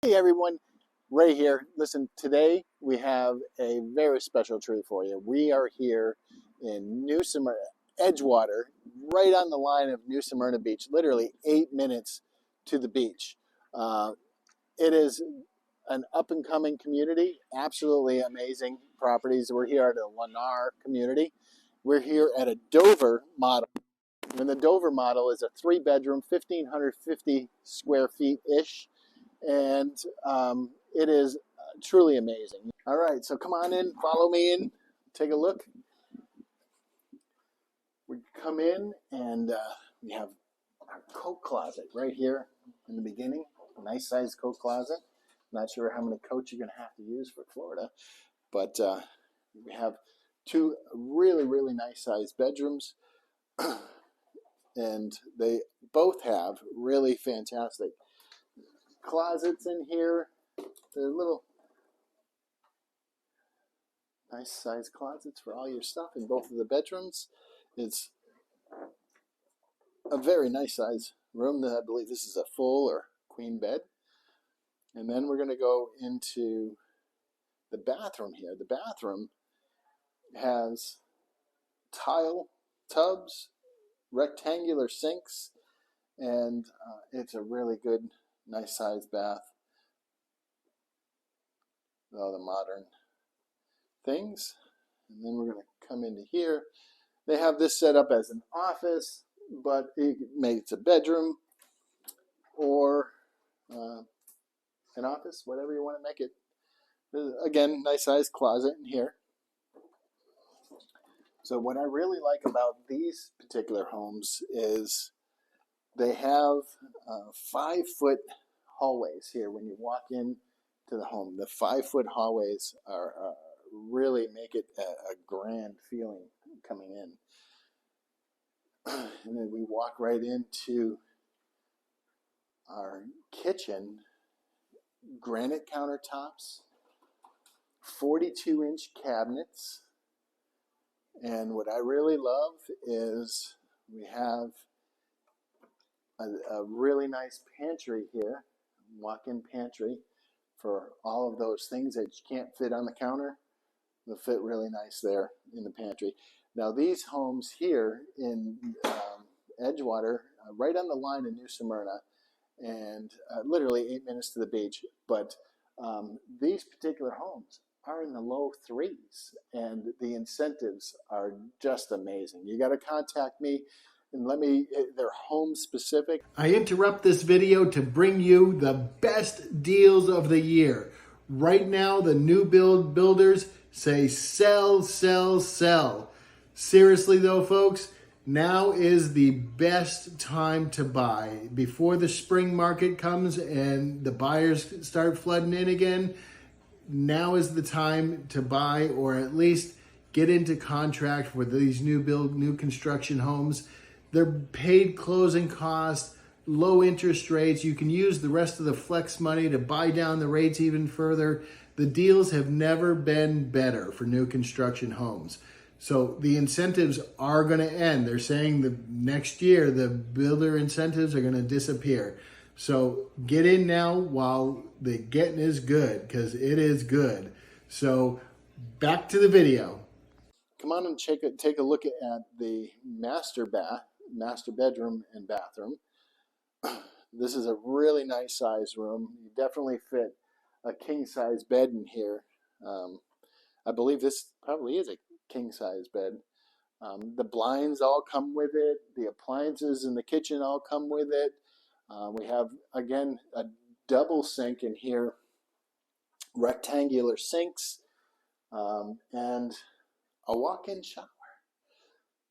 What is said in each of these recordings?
Hey everyone, Ray here. Listen, today we have a very special treat for you. We are here in New Smyrna, Edgewater, right on the line of New Smyrna Beach, literally 8 minutes to the beach. It is an up-and-coming community, absolutely amazing properties. We're here at a Lennar community. We're here at a Dover model. And the Dover model is a 3-bedroom, 1,550 square feet-ish. And it is truly amazing. All right, so come on in, follow me in, take a look. We come in and we have our coat closet right here in the beginning. A nice sized coat closet. Not sure how many coats you're going to have to use for Florida, but we have two really nice sized bedrooms, and they both have really fantastic closets in here. They're little nice sized closets for all your stuff in both of the bedrooms. It's a very nice size room. I believe this is a full or queen bed. And then we're going to go into the bathroom here. The bathroom has tile tubs, rectangular sinks, and it's a really good, nice sized bath. All the modern things. And then we're going to come into here. They have this set up as an office, but it's a bedroom or an office, whatever you want to make it. Again, nice sized closet in here. So what I really like about these particular homes is they have 5-foot hallways here when you walk in to the home. The 5-foot hallways are really make it a grand feeling coming in. And then we walk right into our kitchen. Granite countertops, 42-inch cabinets, and what I really love is we have a really nice pantry here, walk-in pantry for all of those things that you can't fit on the counter. They'll fit really nice there in the pantry. Now these homes here in Edgewater, right on the line in New Smyrna, and literally 8 minutes to the beach. But these particular homes are in the low 3s, and the incentives are just amazing. You got to contact me and they're home specific. I interrupt this video to bring you the best deals of the year. Right now, the new builders say sell, sell, sell. Seriously though, folks, now is the best time to buy. Before the spring market comes and the buyers start flooding in again, now is the time to buy, or at least get into contract for these new construction homes. They're paid closing costs, low interest rates. You can use the rest of the flex money to buy down the rates even further. The deals have never been better for new construction homes. So the incentives are going to end. They're saying the next year the builder incentives are going to disappear. So get in now while the getting is good, because it is good. So back to the video. Come on and take a look at the master bedroom and bathroom. This is a really nice size room. You definitely fit a king size bed in here. I believe this probably is a king size bed. The blinds all come with it. The appliances in the kitchen all come with it. We have, again, a double sink in here, rectangular sinks, and a walk-in shower.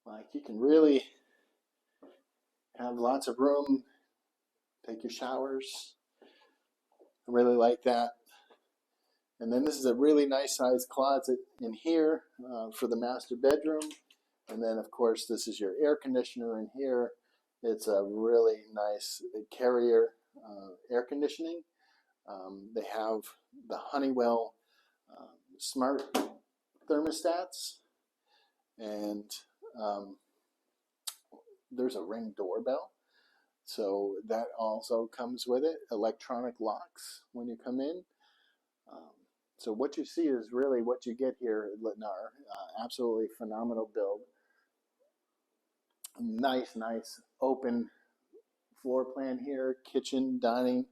Like, you can really have lots of room, take your showers. I really like that. And then this is a really nice sized closet in here for the master bedroom. And then, of course, this is your air conditioner in here. It's a really nice Carrier air conditioning. They have the Honeywell smart thermostats, and there's a Ring doorbell. So that also comes with it, electronic locks when you come in. So what you see is really what you get here at Lennar. Absolutely phenomenal build. Nice open floor plan here, kitchen, dining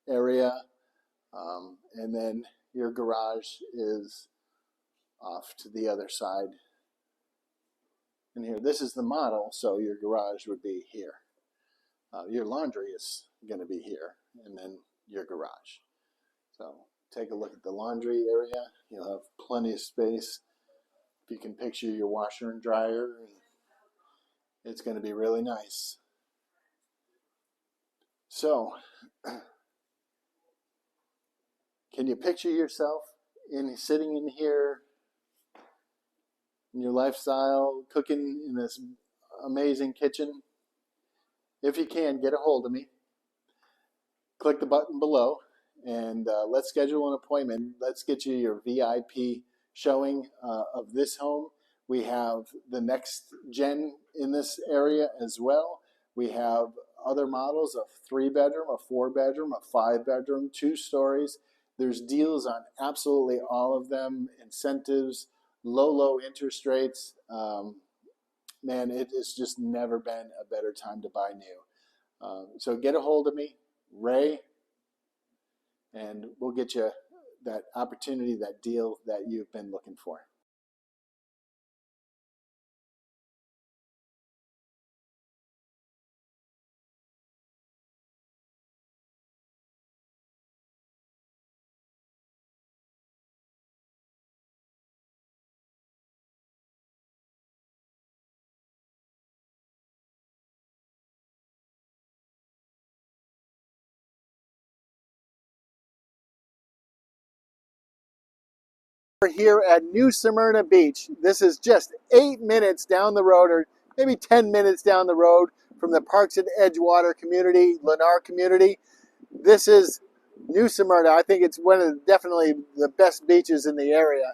area, and then your garage is off to the other side. And here, this is the model, so your garage would be here. Your laundry is going to be here, and then your garage. So take a look at the laundry area. You'll have plenty of space. If you can picture your washer and dryer, it's going to be really nice. So, can you picture yourself sitting in here in your lifestyle, cooking in this amazing kitchen? If you can, get a hold of me. Click the button below, and let's schedule an appointment. Let's get you your VIP showing of this home. We have the next gen in this area as well. We have other models, a 3-bedroom, a 4-bedroom, a 5-bedroom, 2 stories. There's deals on absolutely all of them, incentives, low interest rates. Man, it has just never been a better time to buy new. So get a hold of me, Ray, and we'll get you that opportunity, that deal that you've been looking for. We're here at New Smyrna Beach. This is just 8 minutes down the road, or maybe 10 minutes down the road from the Parks at Edgewater community, Lennar community. This is New Smyrna. I think it's one of definitely the best beaches in the area.